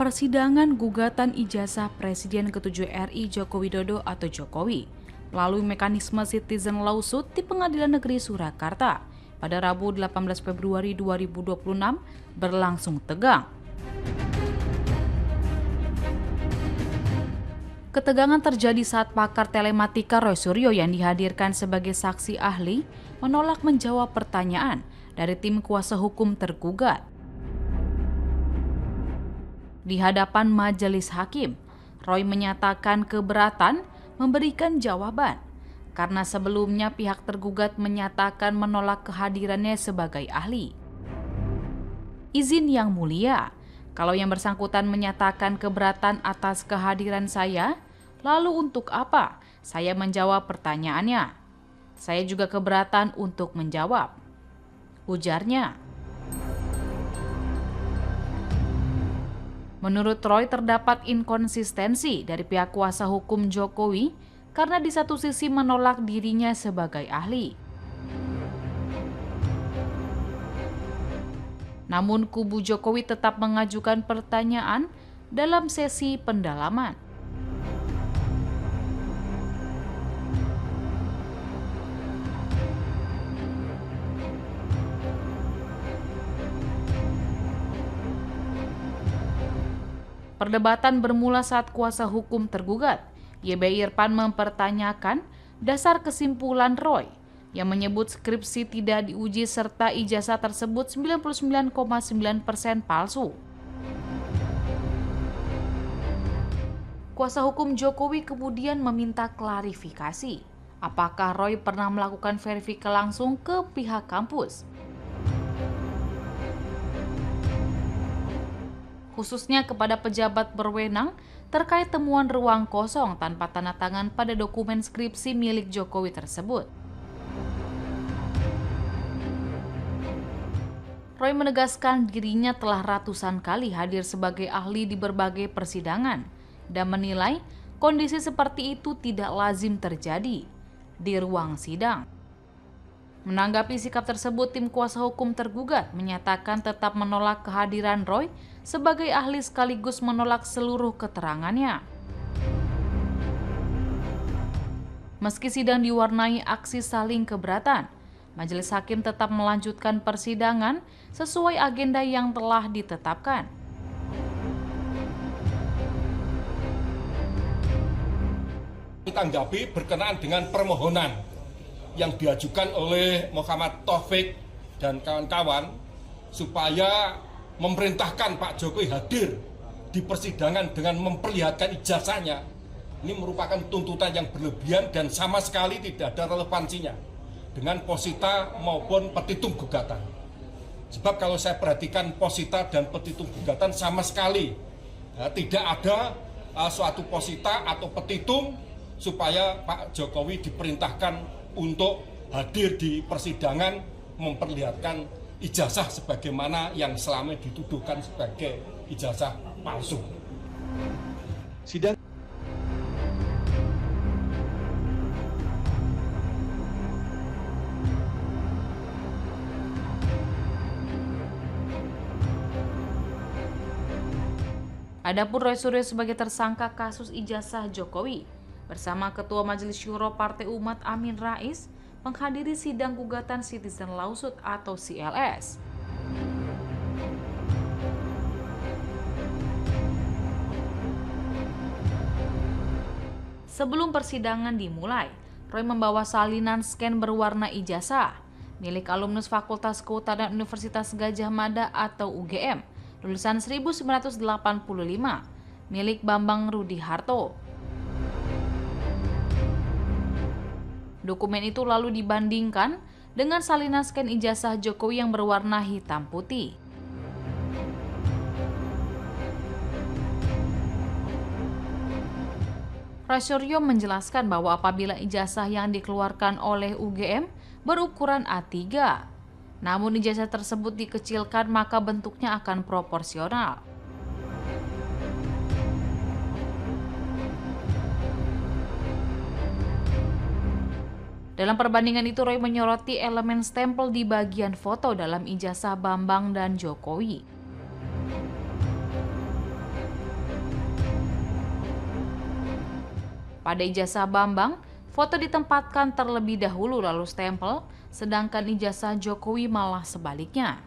persidangan gugatan ijazah Presiden ke-7 RI Joko Widodo atau Jokowi melalui mekanisme citizen lawsuit di Pengadilan Negeri Surakarta pada Rabu 18 Februari 2026 berlangsung tegang. Ketegangan terjadi saat pakar telematika Roy Suryo yang dihadirkan sebagai saksi ahli menolak menjawab pertanyaan dari tim kuasa hukum tergugat. Di hadapan majelis hakim, Roy menyatakan keberatan memberikan jawaban karena sebelumnya pihak tergugat menyatakan menolak kehadirannya sebagai ahli. Izin yang mulia, kalau yang bersangkutan menyatakan keberatan atas kehadiran saya, lalu untuk apa saya menjawab pertanyaannya? Saya juga keberatan untuk menjawab, ujarnya. Menurut Roy, terdapat inkonsistensi dari pihak kuasa hukum Jokowi karena di satu sisi menolak dirinya sebagai ahli. Namun kubu Jokowi tetap mengajukan pertanyaan dalam sesi pendalaman. Perdebatan bermula saat kuasa hukum tergugat, YB Irfan mempertanyakan dasar kesimpulan Roy yang menyebut skripsi tidak diuji serta ijazah tersebut 99,9% palsu. Kuasa hukum Jokowi kemudian meminta klarifikasi, apakah Roy pernah melakukan verifikasi langsung ke pihak kampus, khususnya kepada pejabat berwenang terkait temuan ruang kosong tanpa tanda tangan pada dokumen skripsi milik Jokowi tersebut. Roy menegaskan dirinya telah ratusan kali hadir sebagai ahli di berbagai persidangan dan menilai kondisi seperti itu tidak lazim terjadi di ruang sidang. Menanggapi sikap tersebut, tim kuasa hukum tergugat menyatakan tetap menolak kehadiran Roy sebagai ahli sekaligus menolak seluruh keterangannya. Meski sidang diwarnai aksi saling keberatan, majelis hakim tetap melanjutkan persidangan sesuai agenda yang telah ditetapkan. Tanggapi berkenaan dengan permohonan yang diajukan oleh Muhammad Taufik dan kawan-kawan supaya memerintahkan Pak Jokowi hadir di persidangan dengan memperlihatkan ijazahnya. Ini merupakan tuntutan yang berlebihan dan sama sekali tidak ada relevansinya dengan posita maupun petitum gugatan. Sebab kalau saya perhatikan posita dan petitum gugatan sama sekali tidak ada suatu posita atau petitum supaya Pak Jokowi diperintahkan untuk hadir di persidangan memperlihatkan ijazah sebagaimana yang selama dituduhkan sebagai ijazah palsu. Sidang Adapun Roy Suryo sebagai tersangka kasus ijazah Jokowi bersama Ketua Majelis Syuro Partai Umat Amin Rais menghadiri sidang gugatan citizen lawsuit atau CLS. Sebelum persidangan dimulai, Roy membawa salinan scan berwarna ijazah milik alumnus Fakultas Kehutanan Universitas Gadjah Mada atau UGM, lulusan 1985, milik Bambang Rudi Harto. Dokumen itu lalu dibandingkan dengan salinan scan ijazah Jokowi yang berwarna hitam putih. Roy Suryo menjelaskan bahwa apabila ijazah yang dikeluarkan oleh UGM berukuran A3, namun ijazah tersebut dikecilkan maka bentuknya akan proporsional. Dalam perbandingan itu, Roy menyoroti elemen stempel di bagian foto dalam ijazah Bambang dan Jokowi. Pada ijazah Bambang, foto ditempatkan terlebih dahulu lalu stempel, sedangkan ijazah Jokowi malah sebaliknya.